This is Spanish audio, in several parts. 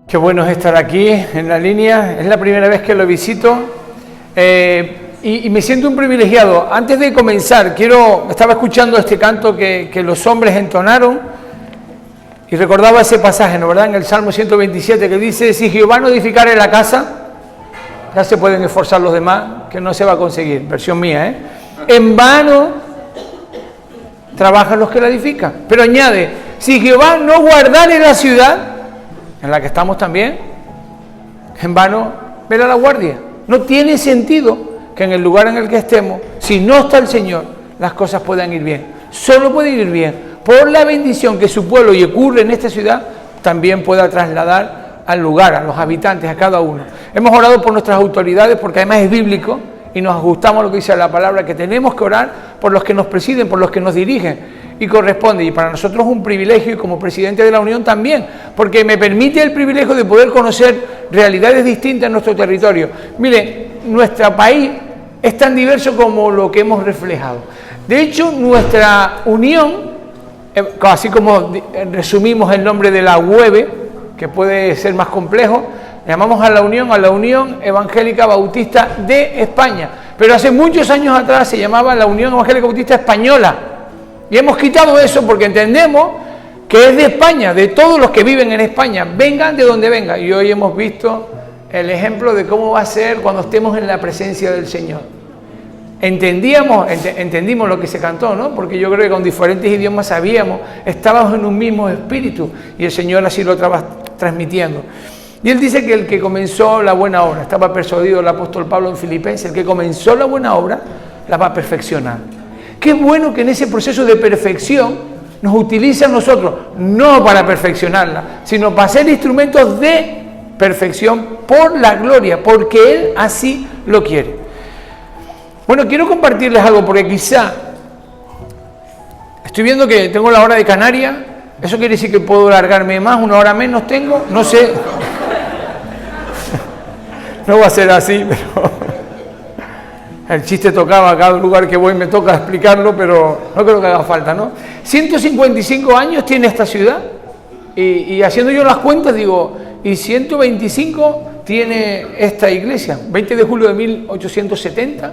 Qué bueno es estar aquí en la línea, es la primera vez que lo visito y me siento un privilegiado. Antes de comenzar, estaba escuchando este canto que los hombres entonaron y recordaba ese pasaje, ¿no verdad? En el Salmo 127 que dice, si Jehová no edificare la casa, ya se pueden esforzar los demás, que no se va a conseguir, versión mía, en vano trabajan los que la edifican. Pero añade, si Jehová no guardare la ciudad, en la que estamos también, en vano vela la guardia. No tiene sentido que en el lugar en el que estemos, si no está el Señor, las cosas puedan ir bien. Solo puede ir bien por la bendición que su pueblo, y ocurre en esta ciudad, también pueda trasladar al lugar, a los habitantes, a cada uno. Hemos orado por nuestras autoridades porque además es bíblico y nos ajustamos a lo que dice la palabra, que tenemos que orar por los que nos presiden, por los que nos dirigen. Y corresponde, y para nosotros es un privilegio, y como presidente de la Unión también, porque me permite el privilegio de poder conocer realidades distintas en nuestro territorio. Mire, nuestro país es tan diverso como lo que hemos reflejado. De hecho, nuestra unión, así como resumimos el nombre de la UEB, que puede ser más complejo, llamamos a la Unión Evangélica Bautista de España, pero hace muchos años atrás se llamaba la Unión Evangélica Bautista Española. Y hemos quitado eso porque entendemos que es de España, de todos los que viven en España, vengan de donde vengan. Y hoy hemos visto el ejemplo de cómo va a ser cuando estemos en la presencia del Señor. Entendimos lo que se cantó, ¿no? Porque yo creo que con diferentes idiomas sabíamos, estábamos en un mismo espíritu y el Señor así lo estaba transmitiendo. Y Él dice que el que comenzó la buena obra, estaba persuadido el apóstol Pablo en Filipenses, el que comenzó la buena obra la va a perfeccionar. Qué bueno que en ese proceso de perfección nos utilice a nosotros, no para perfeccionarla, sino para ser instrumentos de perfección por la gloria, porque Él así lo quiere. Bueno, quiero compartirles algo, porque quizá estoy viendo que tengo la hora de Canarias, eso quiere decir que puedo alargarme más, una hora menos tengo, no sé, no va a ser así, pero... El chiste tocaba, a cada lugar que voy me toca explicarlo, pero no creo que haga falta, ¿no? 155 años tiene esta ciudad y haciendo yo las cuentas digo, y 125 tiene esta iglesia, 20 de julio de 1870.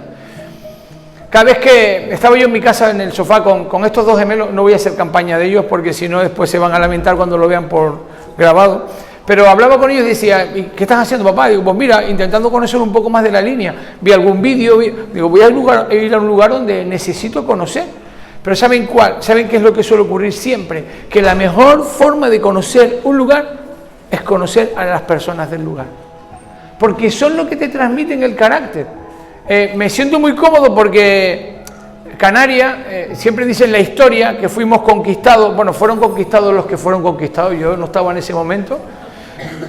Cada vez que estaba yo en mi casa en el sofá con estos dos gemelos, no voy a hacer campaña de ellos porque si no después se van a lamentar cuando lo vean por grabado. Pero hablaba con ellos y decía, ¿qué estás haciendo, papá? Digo, pues mira, intentando conocer un poco más de la línea. Vi algún vídeo, digo, voy a ir a un lugar donde necesito conocer. Pero ¿saben cuál? ¿Saben qué es lo que suele ocurrir siempre? Que la mejor forma de conocer un lugar es conocer a las personas del lugar. Porque son los que te transmiten el carácter. Me siento muy cómodo porque Canarias, siempre dicen la historia que fuimos conquistados, bueno, fueron conquistados los que fueron conquistados, yo no estaba en ese momento.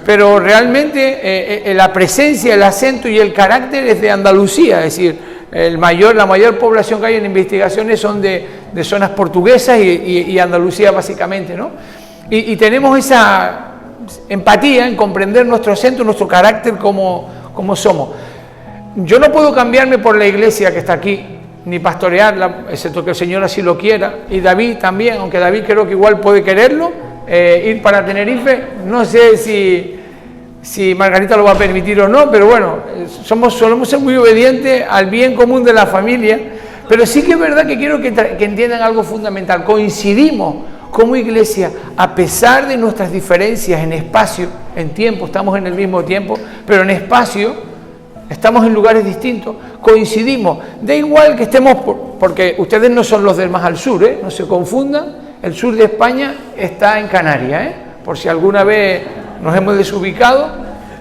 Pero realmente la presencia, el acento y el carácter es de Andalucía, es decir, la mayor población que hay en investigaciones son de zonas portuguesas y Andalucía básicamente, ¿no? Y tenemos esa empatía en comprender nuestro acento, nuestro carácter como somos. Yo no puedo cambiarme por la iglesia que está aquí, ni pastorearla, excepto que el Señor así lo quiera, y David también, aunque David creo que igual puede quererlo, ir para Tenerife, no sé si Margarita lo va a permitir o no, pero bueno, solemos ser muy obedientes al bien común de la familia, pero sí que es verdad que quiero que entiendan algo fundamental. Coincidimos como iglesia, a pesar de nuestras diferencias en espacio, en tiempo, estamos en el mismo tiempo, pero en espacio estamos en lugares distintos, coincidimos, da igual que estemos, porque ustedes no son los del más al sur, no se confundan. El sur de España está en Canarias, por si alguna vez nos hemos desubicado,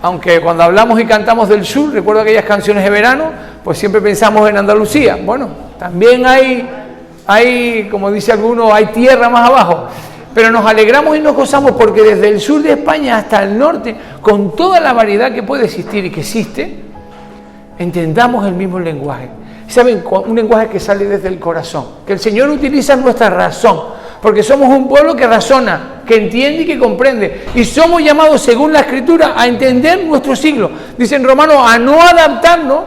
aunque cuando hablamos y cantamos del sur, recuerdo aquellas canciones de verano, pues siempre pensamos en Andalucía. Bueno, también hay, como dice alguno, hay tierra más abajo, pero nos alegramos y nos gozamos porque desde el sur de España hasta el norte, con toda la variedad que puede existir y que existe, entendamos el mismo lenguaje. ¿Saben? Un lenguaje que sale desde el corazón, que el Señor utiliza nuestra razón, porque somos un pueblo que razona, que entiende y que comprende, y somos llamados, según la Escritura, a entender nuestro siglo. Dice en Romanos, a no adaptarnos,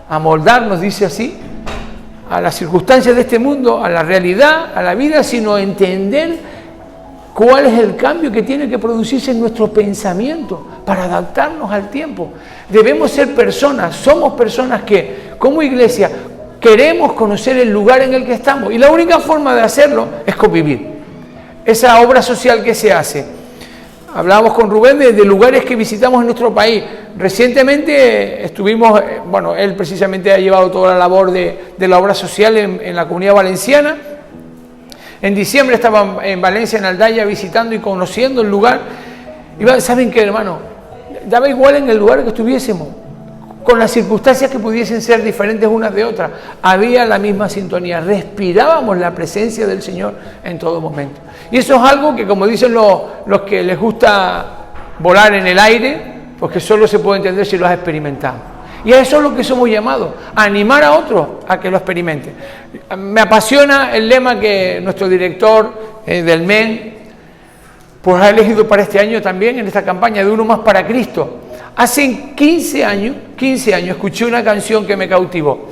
a moldarnos, dice así, a las circunstancias de este mundo, a la realidad, a la vida, sino a entender ¿Cuál es el cambio que tiene que producirse en nuestro pensamiento para adaptarnos al tiempo? Debemos ser personas, somos personas que, como iglesia, queremos conocer el lugar en el que estamos. Y la única forma de hacerlo es convivir. Esa obra social que se hace. Hablábamos con Rubén de lugares que visitamos en nuestro país. Recientemente estuvimos, bueno, él precisamente ha llevado toda la labor de la obra social en la Comunidad Valenciana. En diciembre estaba en Valencia, en Aldaya, visitando y conociendo el lugar. Y ¿saben qué, hermano? Daba igual en el lugar que estuviésemos, con las circunstancias que pudiesen ser diferentes unas de otras. Había la misma sintonía, respirábamos la presencia del Señor en todo momento. Y eso es algo que, como dicen los que les gusta volar en el aire, pues que solo se puede entender si lo has experimentado. Y a eso es lo que somos llamados, a animar a otros a que lo experimenten. Me apasiona el lema que nuestro director del MEN pues ha elegido para este año también, en esta campaña de Uno Más para Cristo. Hace 15 años escuché una canción que me cautivó.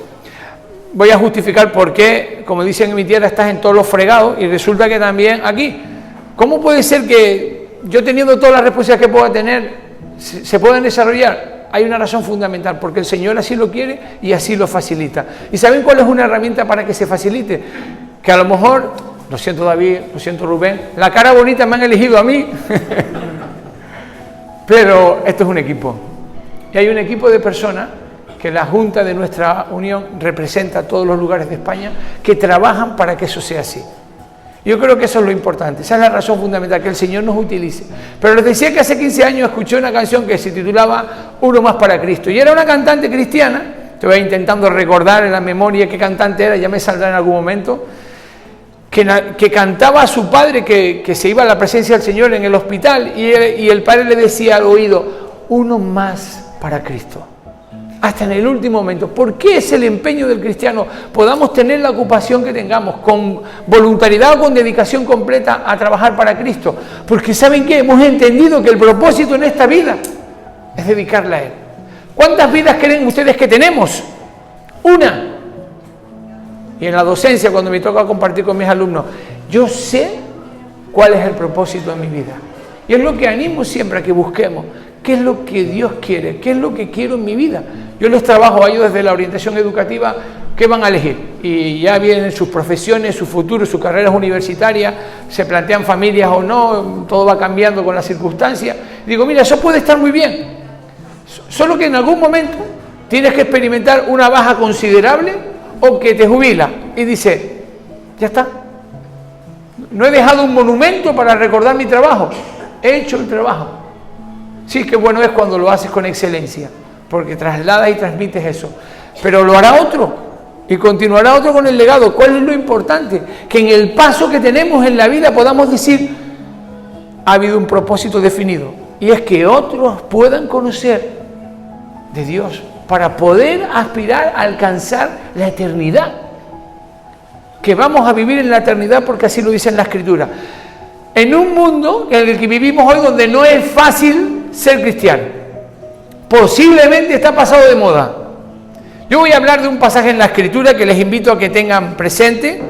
Voy a justificar por qué, como dicen en mi tierra, estás en todos los fregados, y resulta que también aquí. ¿Cómo puede ser que yo, teniendo todas las responsabilidades que pueda tener, se puedan desarrollar? Hay una razón fundamental, porque el Señor así lo quiere y así lo facilita. ¿Y saben cuál es una herramienta para que se facilite? Que a lo mejor, lo siento David, lo siento Rubén, la cara bonita me han elegido a mí, pero esto es un equipo. Y hay un equipo de personas que la Junta de nuestra Unión representa a todos los lugares de España, que trabajan para que eso sea así. Yo creo que eso es lo importante, esa es la razón fundamental, que el Señor nos utilice. Pero les decía que hace 15 años escuché una canción que se titulaba Uno Más para Cristo, y era una cantante cristiana. Estoy intentando recordar en la memoria qué cantante era, ya me saldrá en algún momento, que cantaba a su padre que se iba a la presencia del Señor en el hospital, y el padre le decía al oído, uno más para Cristo. Hasta en el último momento. ¿Por qué es el empeño del cristiano? Podamos tener la ocupación que tengamos, con voluntariedad o con dedicación completa a trabajar para Cristo. Porque ¿saben qué? Hemos entendido que el propósito en esta vida es dedicarla a Él. ¿Cuántas vidas creen ustedes que tenemos? Una. Y en la docencia, cuando me toca compartir con mis alumnos, yo sé cuál es el propósito de mi vida. Y es lo que animo siempre a que busquemos. ¿Qué es lo que Dios quiere? ¿Qué es lo que quiero en mi vida? Yo les trabajo a ellos desde la orientación educativa, ¿qué van a elegir? Y ya vienen sus profesiones, su futuro, sus carreras universitarias, se plantean familias o no, todo va cambiando con las circunstancias. Digo, mira, eso puede estar muy bien, solo que en algún momento tienes que experimentar una baja considerable o que te jubila. Y dice, ya está, no he dejado un monumento para recordar mi trabajo, he hecho el trabajo. Sí, qué bueno es cuando lo haces con excelencia, porque trasladas y transmites eso. Pero lo hará otro, y continuará otro con el legado. ¿Cuál es lo importante? Que en el paso que tenemos en la vida podamos decir, ha habido un propósito definido, y es que otros puedan conocer de Dios, para poder aspirar a alcanzar la eternidad. Que vamos a vivir en la eternidad, porque así lo dice en la Escritura. En un mundo en el que vivimos hoy, donde no es fácil ser cristiano, posiblemente está pasado de moda. Yo voy a hablar de un pasaje en la Escritura que les invito a que tengan presente.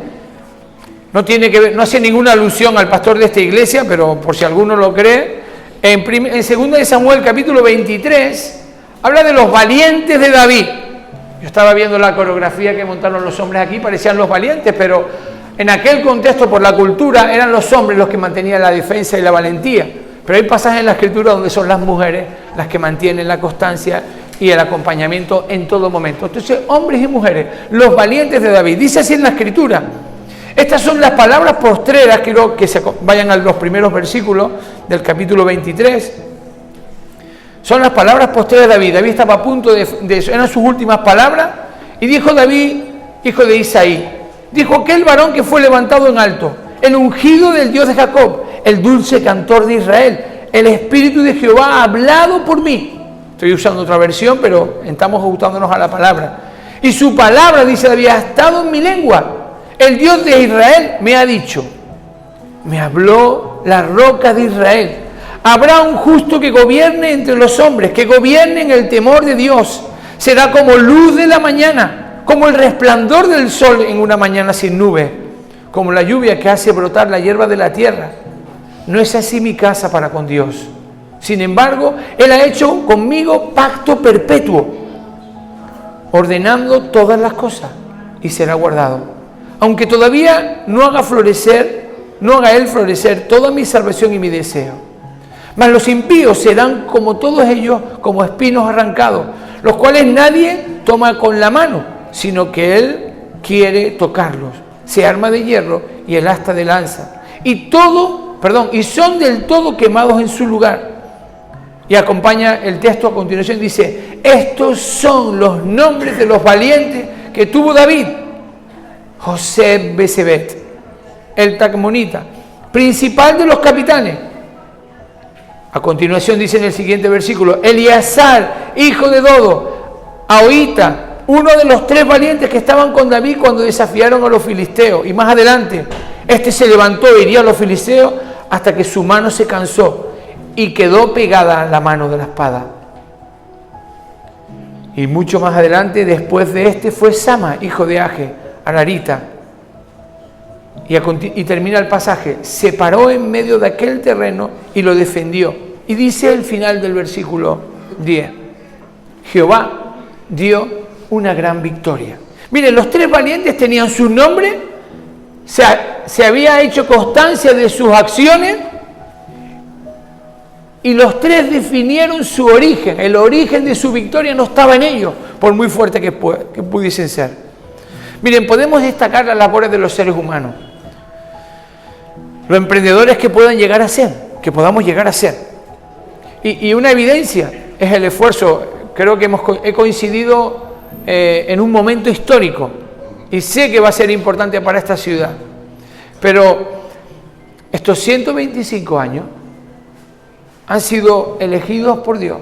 No tiene que ver, no hace ninguna alusión al pastor de esta iglesia, pero por si alguno lo cree. En 2 de Samuel, capítulo 23, habla de los valientes de David. Yo estaba viendo la coreografía que montaron los hombres aquí, parecían los valientes, pero en aquel contexto, por la cultura, eran los hombres los que mantenían la defensa y la valentía. Pero hay pasajes en la Escritura donde son las mujeres las que mantienen la constancia y el acompañamiento en todo momento. Entonces, hombres y mujeres, los valientes de David. Dice así en la Escritura. Estas son las palabras postreras, quiero que se vayan a los primeros versículos del capítulo 23. Son las palabras postreras de David. David estaba a punto de eso, eran sus últimas palabras. Y dijo David, hijo de Isaí, dijo aquel varón que fue levantado en alto, el ungido del Dios de Jacob, el dulce cantor de Israel, el Espíritu de Jehová ha hablado por mí. Estoy usando otra versión, pero estamos ajustándonos a la palabra. Y su palabra, dice David, ha estado en mi lengua. El Dios de Israel me ha dicho, me habló la roca de Israel. Habrá un justo que gobierne entre los hombres, que gobierne en el temor de Dios. Será como luz de la mañana, como el resplandor del sol en una mañana sin nube, como la lluvia que hace brotar la hierba de la tierra. no es así mi casa para con Dios. Sin embargo, Él ha hecho conmigo pacto perpetuo, ordenando todas las cosas, y será guardado. Aunque todavía no haga Él florecer toda mi salvación y mi deseo. Mas los impíos serán como todos ellos, como espinos arrancados, los cuales nadie toma con la mano, sino que Él quiere tocarlos. Se arma de hierro y el asta de lanza. Y son del todo quemados en su lugar. Y acompaña el texto a continuación, dice: estos son los nombres de los valientes que tuvo David: José Besebet, el Tacmonita, principal de los capitanes. A continuación dice en el siguiente versículo: Eleazar, hijo de Dodo, Ahorita, uno de los 3 valientes que estaban con David cuando desafiaron a los filisteos. Y más adelante, este se levantó e hirió a los filisteos hasta que su mano se cansó y quedó pegada a la mano de la espada. Y mucho más adelante, después de este, fue Sama, hijo de Age, Ararita. Y termina el pasaje: se paró en medio de aquel terreno y lo defendió. Y dice el final del versículo 10: Jehová dio una gran victoria. Miren, los 3 valientes tenían su nombre, se había hecho constancia de sus acciones, y los 3 definieron su origen. El origen de su victoria no estaba en ellos, por muy fuerte que pudiesen ser. Miren, podemos destacar las labores de los seres humanos, los emprendedores que puedan llegar a ser, que podamos llegar a ser. Y una evidencia es el esfuerzo. Creo que he coincidido en un momento histórico, y sé que va a ser importante para esta ciudad. Pero estos 125 años han sido elegidos por Dios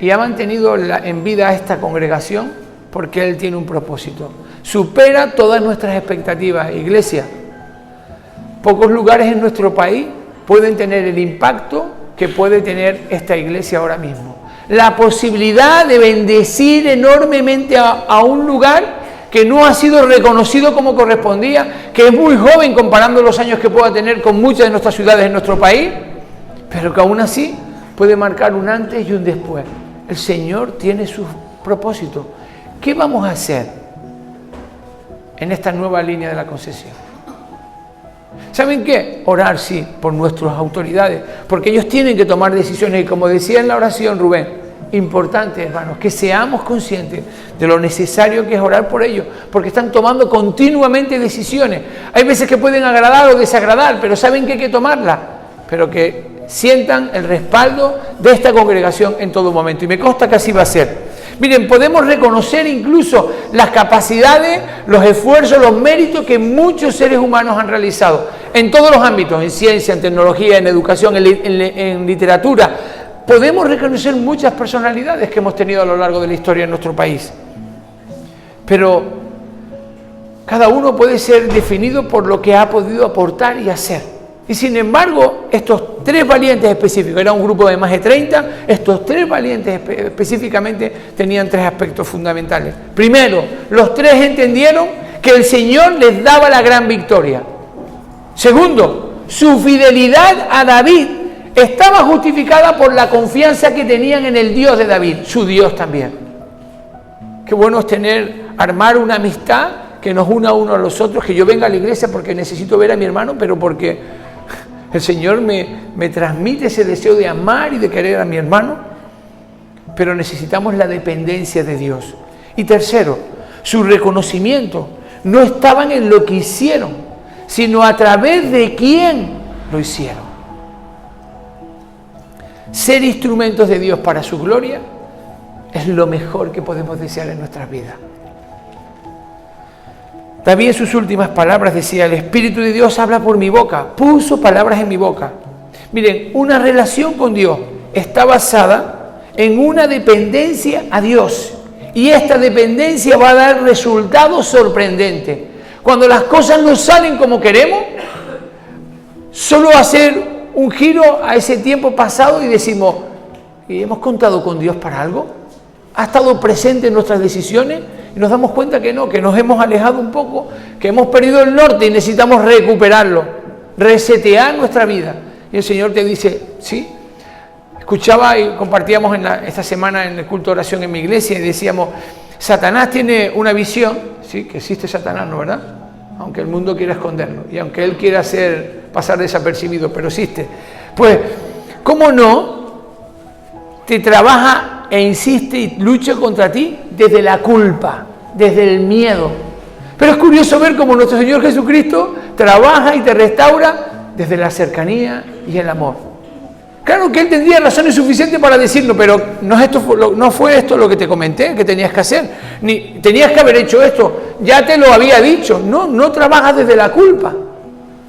y ha mantenido en vida a esta congregación porque Él tiene un propósito. Supera todas nuestras expectativas. Iglesia, pocos lugares en nuestro país pueden tener el impacto que puede tener esta iglesia ahora mismo. La posibilidad de bendecir enormemente a un lugar que no ha sido reconocido como correspondía, que es muy joven comparando los años que pueda tener con muchas de nuestras ciudades en nuestro país, pero que aún así puede marcar un antes y un después. El Señor tiene sus propósitos. ¿Qué vamos a hacer en esta nueva línea de la concesión? ¿Saben qué? Orar, sí, por nuestras autoridades, porque ellos tienen que tomar decisiones, y como decía en la oración Rubén, importante, hermanos, que seamos conscientes de lo necesario que es orar por ellos, porque están tomando continuamente decisiones. Hay veces que pueden agradar o desagradar, pero saben que hay que tomarlas, pero que sientan el respaldo de esta congregación en todo momento, y me consta que así va a ser. Miren, podemos reconocer incluso las capacidades, los esfuerzos, los méritos que muchos seres humanos han realizado en todos los ámbitos, en ciencia, en tecnología, en educación, en literatura. Podemos reconocer muchas personalidades que hemos tenido a lo largo de la historia en nuestro país. Pero cada uno puede ser definido por lo que ha podido aportar y hacer. Y sin embargo, estos 3 valientes específicos, era un grupo de más de 30, estos 3 valientes específicamente tenían 3 aspectos fundamentales. Primero, los 3 entendieron que el Señor les daba la gran victoria. Segundo, su fidelidad a David estaba justificada por la confianza que tenían en el Dios de David, su Dios también. Qué bueno es armar una amistad que nos una uno a los otros, que yo venga a la iglesia porque necesito ver a mi hermano, pero porque el Señor me transmite ese deseo de amar y de querer a mi hermano, pero necesitamos la dependencia de Dios. Y tercero, su reconocimiento no estaban en lo que hicieron, sino a través de quién lo hicieron. Ser instrumentos de Dios para su gloria es lo mejor que podemos desear en nuestras vidas. David en sus últimas palabras decía: el Espíritu de Dios habla por mi boca, puso palabras en mi boca. Miren, una relación con Dios está basada en una dependencia a Dios, y esta dependencia va a dar resultados sorprendentes. Cuando las cosas no salen como queremos, solo hacer un giro a ese tiempo pasado y decimos: ¿y hemos contado con Dios para algo? ¿Ha estado presente en nuestras decisiones? Y nos damos cuenta que no, que nos hemos alejado un poco, que hemos perdido el norte y necesitamos recuperarlo. resetear nuestra vida. Y el Señor te dice, sí. Escuchaba y compartíamos esta semana en el culto de oración en mi iglesia y decíamos, Satanás tiene una visión, sí, que existe Satanás, ¿no, verdad? Aunque el mundo quiera esconderlo y aunque él quiera pasar desapercibido, pero existe. Pues, ¿cómo no? Te trabaja e insiste y lucha contra ti desde la culpa, desde el miedo. Pero es curioso ver cómo nuestro Señor Jesucristo trabaja y te restaura desde la cercanía y el amor. Claro que Él tendría razones suficientes para decirlo, pero no fue esto lo que te comenté, que tenías que hacer, ni tenías que haber hecho esto, ya te lo había dicho. No trabajas desde la culpa,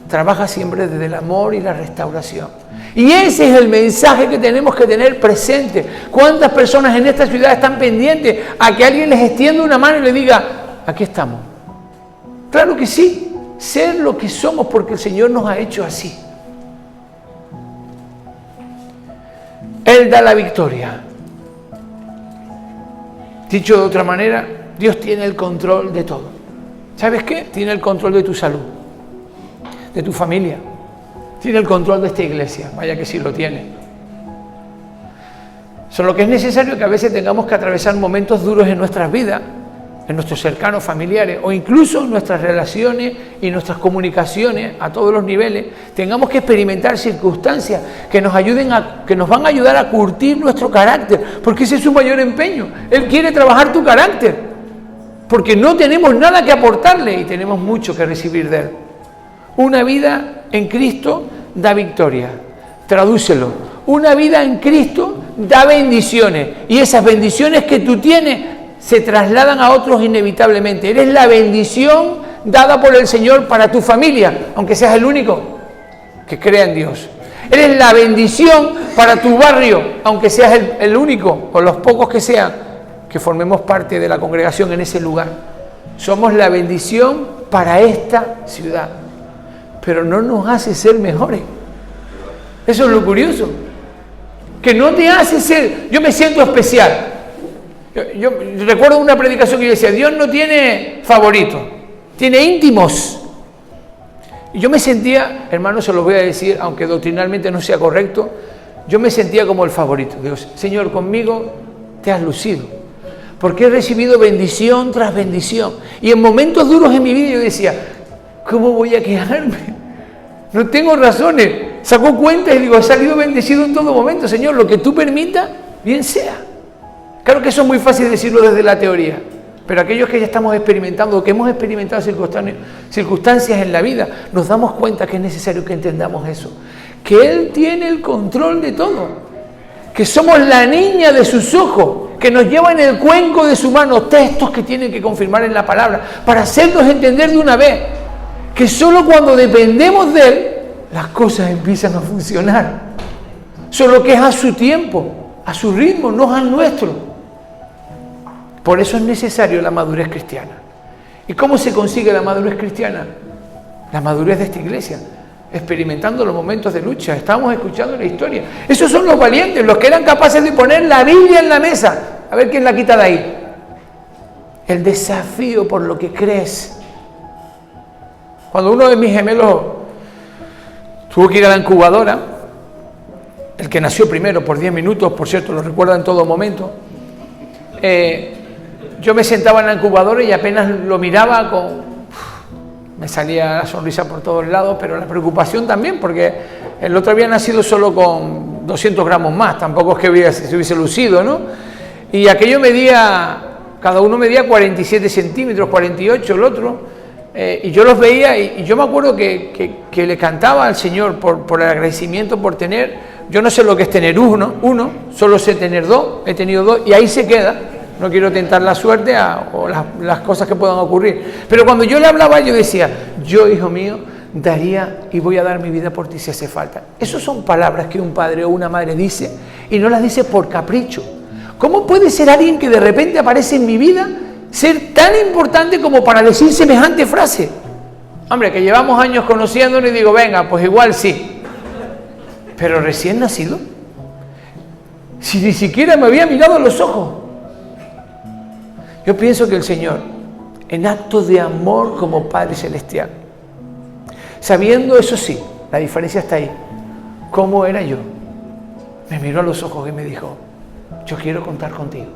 trabajas siempre desde el amor y la restauración. Y ese es el mensaje que tenemos que tener presente. ¿Cuántas personas en esta ciudad están pendientes a que alguien les extienda una mano y les diga, aquí estamos? Claro que sí, ser lo que somos porque el Señor nos ha hecho así. Él da la victoria. Dicho de otra manera, Dios tiene el control de todo. ¿Sabes qué? Tiene el control de tu salud, de tu familia. Tiene el control de esta iglesia. Vaya que sí lo tiene. Solo que es necesario que a veces tengamos que atravesar momentos duros en nuestras vidas, en nuestros cercanos familiares o incluso en nuestras relaciones y nuestras comunicaciones a todos los niveles, tengamos que experimentar circunstancias que nos van a ayudar a curtir nuestro carácter, porque ese es su mayor empeño. Él quiere trabajar tu carácter, porque no tenemos nada que aportarle y tenemos mucho que recibir de Él. Una vida en Cristo da victoria. Tradúcelo. Una vida en Cristo da bendiciones y esas bendiciones que tú tienes se trasladan a otros inevitablemente. Eres la bendición dada por el Señor para tu familia, aunque seas el único que crea en Dios. Eres la bendición para tu barrio, aunque seas el único o los pocos que sean, que formemos parte de la congregación en ese lugar. Somos la bendición para esta ciudad, pero no nos hace ser mejores. Eso es lo curioso, que no te hace ser, yo me siento especial. Yo recuerdo una predicación que yo decía, Dios no tiene favoritos, tiene íntimos. Y yo me sentía, hermano, se lo voy a decir, aunque doctrinalmente no sea correcto, yo me sentía como el favorito. Dios, Señor, conmigo te has lucido, porque he recibido bendición tras bendición. Y en momentos duros en mi vida yo decía, ¿cómo voy a quejarme? No tengo razones. Sacó cuenta y digo, he salido bendecido en todo momento. Señor, lo que tú permitas, bien sea. Claro que eso es muy fácil decirlo desde la teoría, pero aquellos que ya estamos experimentando, que hemos experimentado circunstancias en la vida, nos damos cuenta que es necesario que entendamos eso, que Él tiene el control de todo, que somos la niña de sus ojos, que nos lleva en el cuenco de su mano textos que tienen que confirmar en la palabra, para hacernos entender de una vez, que solo cuando dependemos de Él, las cosas empiezan a funcionar, solo que es a su tiempo, a su ritmo, no al nuestro. Por eso es necesario la madurez cristiana. ¿Y cómo se consigue la madurez cristiana? La madurez de esta iglesia, experimentando los momentos de lucha. Estamos escuchando la historia. Esos son los valientes, los que eran capaces de poner la Biblia en la mesa. A ver quién la quita de ahí. El desafío por lo que crees. Cuando uno de mis gemelos tuvo que ir a la incubadora, el que nació primero por 10 minutos, por cierto, lo recuerda en todo momento, yo me sentaba en la incubadora y apenas lo miraba, me salía la sonrisa por todos lados, pero la preocupación también, porque el otro había nacido solo con 200 gramos más, tampoco es que se hubiese lucido, ¿no? Y aquello cada uno medía 47 centímetros, 48 el otro, y yo los veía y yo me acuerdo que le cantaba al Señor por el agradecimiento por tener, yo no sé lo que es tener uno, solo sé tener dos, he tenido dos y ahí se queda. No quiero tentar la suerte o las cosas que puedan ocurrir. Pero cuando yo le hablaba, yo decía, yo, hijo mío, daría y voy a dar mi vida por ti si hace falta. Esas son palabras que un padre o una madre dice y no las dice por capricho. ¿Cómo puede ser alguien que de repente aparece en mi vida ser tan importante como para decir semejante frase? Hombre, que llevamos años conociéndonos y digo, venga, pues igual sí. Pero recién nacido, si ni siquiera me había mirado a los ojos. Yo pienso que el Señor, en acto de amor como Padre Celestial, sabiendo eso sí, La diferencia está ahí. ¿Cómo era yo? Me miró a los ojos y me dijo, yo quiero contar contigo.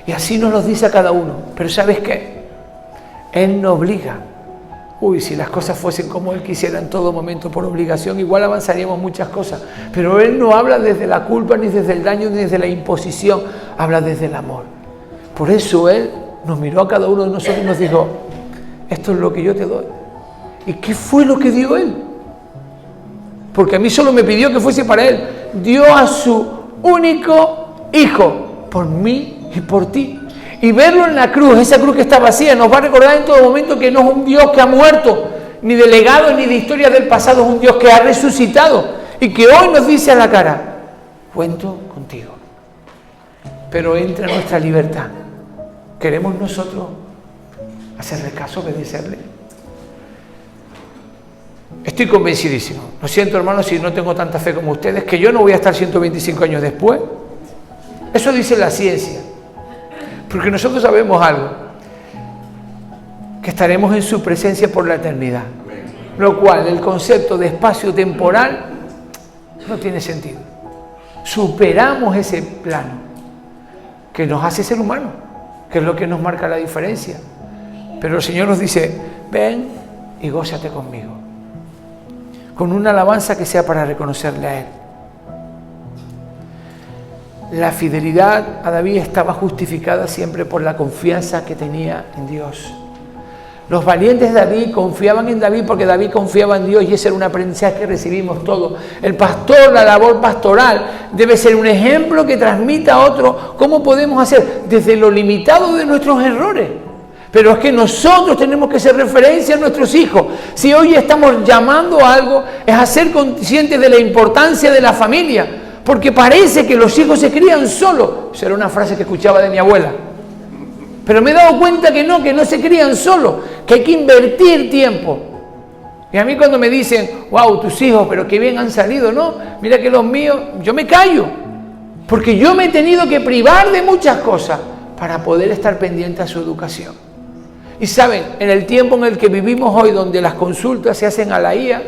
Y así nos lo dice a cada uno. Pero ¿sabes qué? Él no obliga. Uy, si las cosas fuesen como Él quisiera en todo momento por obligación, igual avanzaríamos muchas cosas. Pero Él no habla desde la culpa, ni desde el daño, ni desde la imposición. Habla desde el amor. Por eso Él nos miró a cada uno de nosotros y nos dijo, esto es lo que yo te doy. ¿Y qué fue lo que dio Él? Porque a mí solo me pidió que fuese para Él. Dio a su único Hijo, por mí y por ti. Y verlo en la cruz, esa cruz que está vacía, nos va a recordar en todo momento que no es un Dios que ha muerto, ni de legados ni de historias del pasado, es un Dios que ha resucitado y que hoy nos dice a la cara, cuento contigo. Pero entra nuestra libertad. ¿Queremos nosotros hacerle caso, obedecerle? Estoy convencidísimo. Lo siento, hermanos, si no tengo tanta fe como ustedes, que yo no voy a estar 125 años después. Eso dice la ciencia. Porque nosotros sabemos algo, que estaremos en su presencia por la eternidad. Lo cual, el concepto de espacio temporal no tiene sentido. Superamos ese plano que nos hace ser humanos, que es lo que nos marca la diferencia. Pero el Señor nos dice, ven y gózate conmigo. Con una alabanza que sea para reconocerle a Él. La fidelidad a David estaba justificada siempre por la confianza que tenía en Dios. Los valientes de David confiaban en David porque David confiaba en Dios y ese era un aprendizaje que recibimos todos. El pastor, la labor pastoral, debe ser un ejemplo que transmita a otro cómo podemos hacer desde lo limitado de nuestros errores. Pero es que nosotros tenemos que ser referencia a nuestros hijos. Si hoy estamos llamando a algo, es a ser conscientes de la importancia de la familia. Porque parece que los hijos se crían solos. Esa era una frase que escuchaba de mi abuela. Pero me he dado cuenta que no se crían solos, que hay que invertir tiempo. Y a mí cuando me dicen, wow, tus hijos, pero qué bien han salido, no, mira que los míos, yo me callo. Porque yo me he tenido que privar de muchas cosas para poder estar pendiente a su educación. Y saben, en el tiempo en el que vivimos hoy, donde las consultas se hacen a la IA,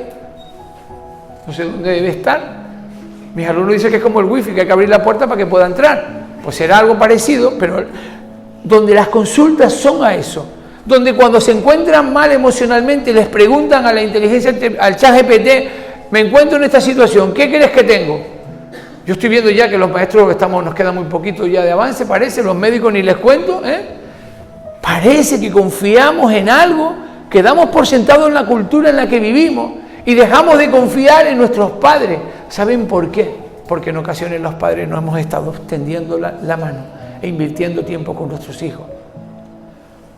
no sé dónde debe estar. Mis alumnos dicen que es como el wifi, que hay que abrir la puerta para que pueda entrar. Pues será algo parecido, pero donde las consultas son a eso. Donde cuando se encuentran mal emocionalmente les preguntan a la inteligencia, al ChatGPT, me encuentro en esta situación, ¿qué crees que tengo? Yo estoy viendo ya que los maestros nos queda muy poquito ya de avance, parece, los médicos ni les cuento, Parece que confiamos en algo, que damos por sentado en la cultura en la que vivimos y dejamos de confiar en nuestros padres. ¿Saben por qué? Porque en ocasiones los padres no hemos estado extendiendo la mano e invirtiendo tiempo con nuestros hijos.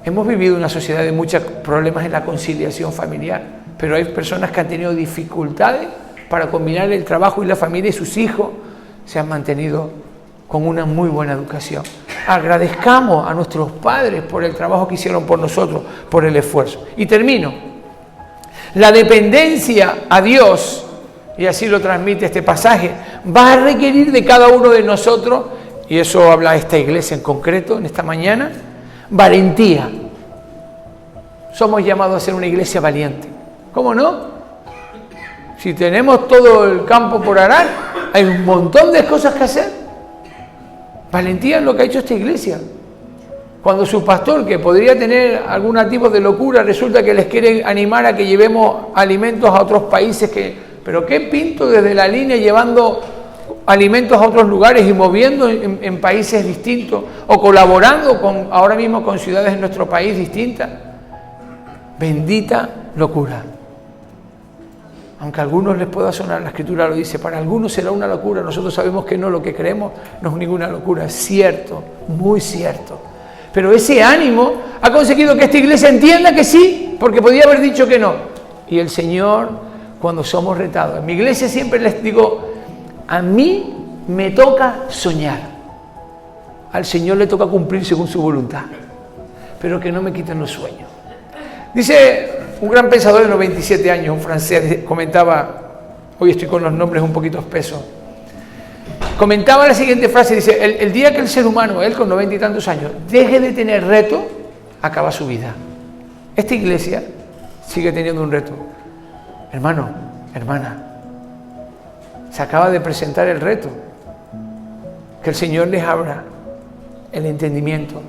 Hemos vivido una sociedad de muchos problemas en la conciliación familiar, pero hay personas que han tenido dificultades para combinar el trabajo y la familia y sus hijos se han mantenido con una muy buena educación. Agradezcamos a nuestros padres por el trabajo que hicieron por nosotros, por el esfuerzo. Y termino. La dependencia a Dios, y así lo transmite este pasaje, va a requerir de cada uno de nosotros, y eso habla esta iglesia en concreto, en esta mañana, valentía. Somos llamados a ser una iglesia valiente. ¿Cómo no? Si tenemos todo el campo por arar, hay un montón de cosas que hacer. Valentía es lo que ha hecho esta iglesia. Cuando su pastor, que podría tener algún tipo de locura, resulta que les quiere animar a que llevemos alimentos a otros países, pero qué pinto desde la línea llevando alimentos a otros lugares y moviendo en países distintos, o colaborando ahora mismo con ciudades en nuestro país distintas. Bendita locura. Aunque a algunos les pueda sonar, la Escritura lo dice, para algunos será una locura, nosotros sabemos que no, lo que creemos no es ninguna locura, es cierto, muy cierto. Pero ese ánimo ha conseguido que esta iglesia entienda que sí, porque podía haber dicho que no. Y el Señor, cuando somos retados, en mi iglesia siempre les digo, a mí me toca soñar, al Señor le toca cumplir según su voluntad, pero que no me quiten los sueños. Dice un gran pensador de 97 años, un francés, comentaba, hoy estoy con los nombres un poquito espesos, comentaba la siguiente frase, dice, el día que el ser humano, él con 90 y tantos años, deje de tener reto, acaba su vida. Esta iglesia sigue teniendo un reto. Hermano, hermana, se acaba de presentar el reto. Que el Señor les abra el entendimiento,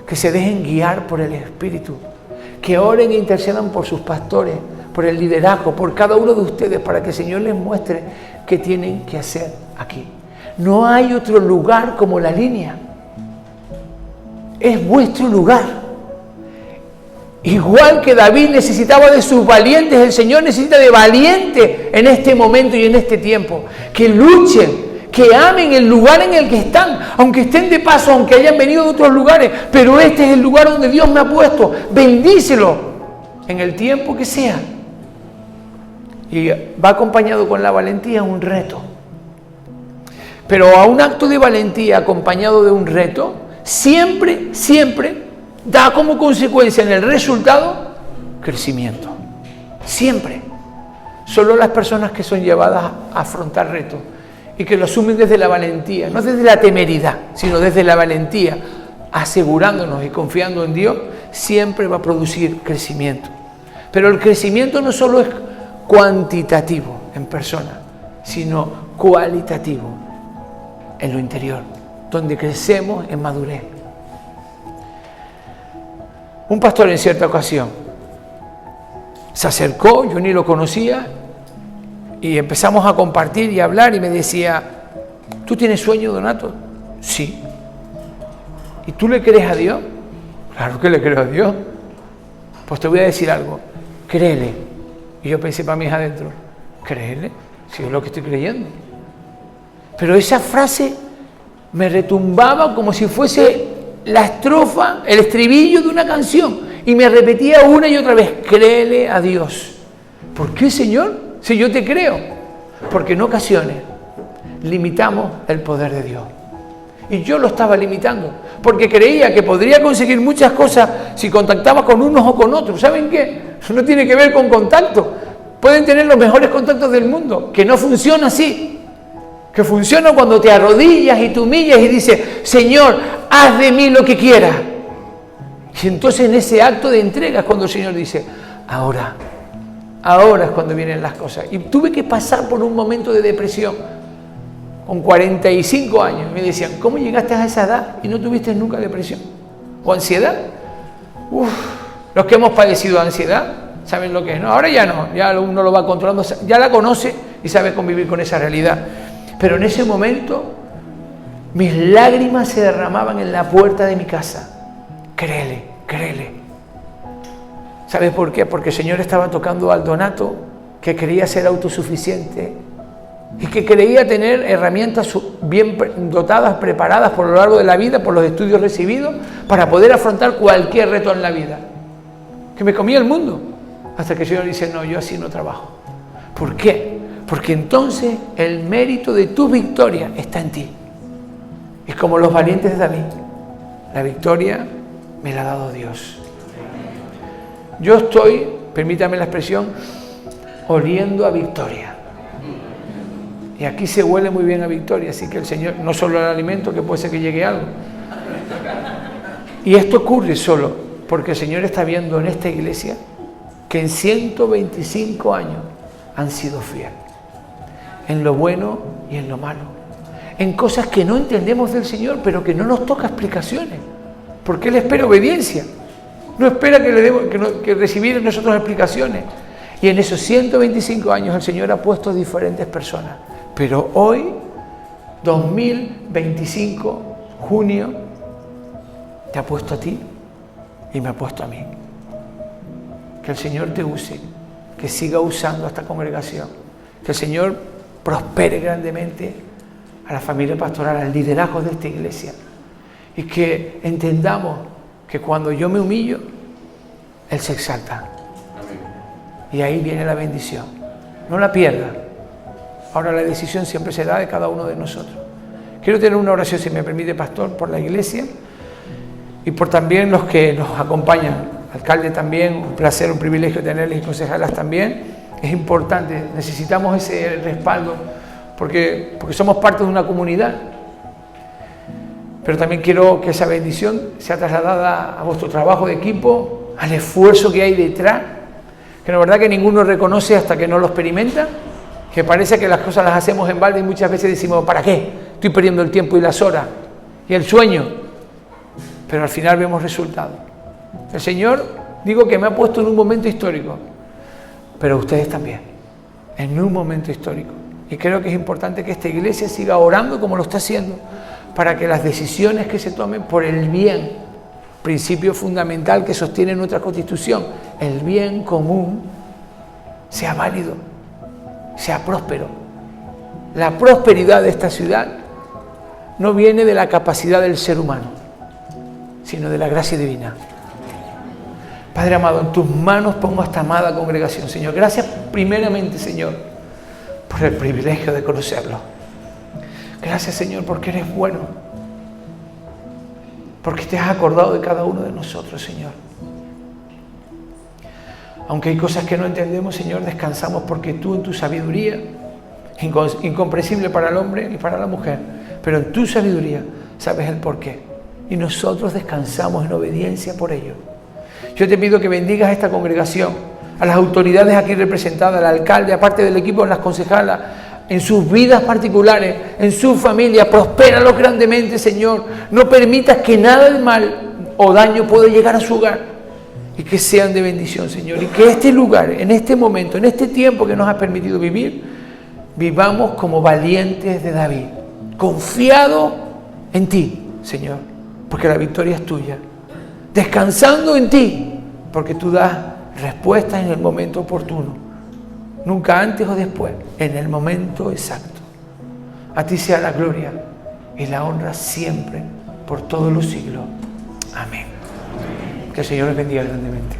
que se dejen guiar por el Espíritu, que oren e intercedan por sus pastores, por el liderazgo, por cada uno de ustedes, para que el Señor les muestre qué tienen que hacer aquí. No hay otro lugar como la línea. Es vuestro lugar. Igual que David necesitaba de sus valientes, el Señor necesita de valientes en este momento y en este tiempo. Que luchen, que amen el lugar en el que están, aunque estén de paso, aunque hayan venido de otros lugares, pero este es el lugar donde Dios me ha puesto. Bendícelo en el tiempo que sea. Y va acompañado con la valentía un reto. Pero a un acto de valentía acompañado de un reto, siempre da como consecuencia en el resultado crecimiento. Siempre. Solo las personas que son llevadas a afrontar retos y que lo asumen desde la valentía, no desde la temeridad, sino desde la valentía, asegurándonos y confiando en Dios, siempre va a producir crecimiento. Pero el crecimiento no solo es cuantitativo en persona, sino cualitativo en lo interior, donde crecemos en madurez. Un pastor en cierta ocasión se acercó, yo ni lo conocía, y empezamos a compartir y a hablar y me decía, ¿tú tienes sueño, Donato? Sí. ¿Y tú le crees a Dios? Claro que le creo a Dios. Pues te voy a decir algo, créele. Y yo pensé para mí adentro, créele, si es lo que estoy creyendo. Pero esa frase me retumbaba como si fuese la estrofa, el estribillo de una canción, y me repetía una y otra vez, créele a Dios. ¿Por qué, Señor? Si yo te creo. Porque en ocasiones limitamos el poder de Dios. Y yo lo estaba limitando, porque creía que podría conseguir muchas cosas si contactaba con unos o con otros. ¿Saben qué? No tiene que ver con contacto. Pueden tener los mejores contactos del mundo, que no funciona así. Que funciona cuando te arrodillas y te humillas y dices, Señor, haz de mí lo que quieras. Y entonces en ese acto de entrega es cuando el Señor dice, ahora es cuando vienen las cosas. Y tuve que pasar por un momento de depresión, con 45 años. Me decían, ¿cómo llegaste a esa edad y no tuviste nunca depresión? ¿O ansiedad? Los que hemos padecido ansiedad, saben lo que es, ¿no? Ahora ya no, ya uno lo va controlando, ya la conoce y sabe convivir con esa realidad. Pero en ese momento, mis lágrimas se derramaban en la puerta de mi casa. Créele, créele. ¿Sabes por qué? Porque el Señor estaba tocando al Donato, que quería ser autosuficiente y que creía tener herramientas bien dotadas, preparadas por lo largo de la vida, por los estudios recibidos, para poder afrontar cualquier reto en la vida. Que me comía el mundo. Hasta que el Señor dice, no, yo así no trabajo. ¿Por qué? Porque entonces el mérito de tu victoria está en ti. Es como los valientes de David. La victoria me la ha dado Dios. Yo estoy, permítame la expresión, oliendo a victoria. Y aquí se huele muy bien a victoria, así que el Señor, no solo el alimento, que puede ser que llegue algo. Y esto ocurre solo porque el Señor está viendo en esta iglesia que en 125 años han sido fieles. En lo bueno y en lo malo. En cosas que no entendemos del Señor, pero que no nos toca explicaciones. Porque Él espera obediencia. No espera que recibir nosotros explicaciones. Y en esos 125 años el Señor ha puesto diferentes personas. Pero hoy, 2025, junio, te ha puesto a ti y me ha puesto a mí. Que el Señor te use, que siga usando a esta congregación. Que el Señor prospere grandemente a la familia pastoral, al liderazgo de esta iglesia. Y que entendamos que cuando yo me humillo, Él se exalta. Amén. Y ahí viene la bendición. No la pierda. Ahora la decisión siempre será de cada uno de nosotros. Quiero tener una oración, si me permite, pastor, por la iglesia y por también los que nos acompañan. Alcalde también, un placer, un privilegio tenerles y concejalas también. Es importante, necesitamos ese respaldo porque somos parte de una comunidad. Pero también quiero que esa bendición sea trasladada a vuestro trabajo de equipo, al esfuerzo que hay detrás, Que la verdad que ninguno reconoce hasta que no lo experimenta, que parece que las cosas las hacemos en balde y muchas veces decimos, ¿para qué? Estoy perdiendo el tiempo y las horas y el sueño. Pero al final vemos resultados. El Señor, digo que me ha puesto en un momento histórico, pero ustedes también, en un momento histórico. Y creo que es importante que esta iglesia siga orando como lo está haciendo, para que las decisiones que se tomen por el bien, principio fundamental que sostiene nuestra Constitución, el bien común, sea válido, sea próspero. La prosperidad de esta ciudad no viene de la capacidad del ser humano, sino de la gracia divina. Padre amado, en tus manos pongo a esta amada congregación, Señor. Gracias primeramente, Señor, por el privilegio de conocerlo. Gracias, Señor, porque eres bueno, porque te has acordado de cada uno de nosotros, Señor. Aunque hay cosas que no entendemos, Señor, descansamos porque tú en tu sabiduría, incomprensible para el hombre y para la mujer, pero en tu sabiduría sabes el porqué. Y nosotros descansamos en obediencia por ello. Yo te pido que bendigas a esta congregación, a las autoridades aquí representadas, al alcalde, aparte del equipo, en las concejalas, en sus vidas particulares, en su familia. Prospéralos grandemente, Señor. No permitas que nada de mal o daño pueda llegar a su hogar, y que sean de bendición, Señor. Y que este lugar, en este momento, en este tiempo que nos has permitido vivir, vivamos como valientes de David, confiado en ti, Señor, porque la victoria es tuya. Descansando en ti, porque tú das respuestas en el momento oportuno, nunca antes o después, en el momento exacto. A ti sea la gloria y la honra siempre, por todos los siglos. Amén. Que el Señor les bendiga grandemente.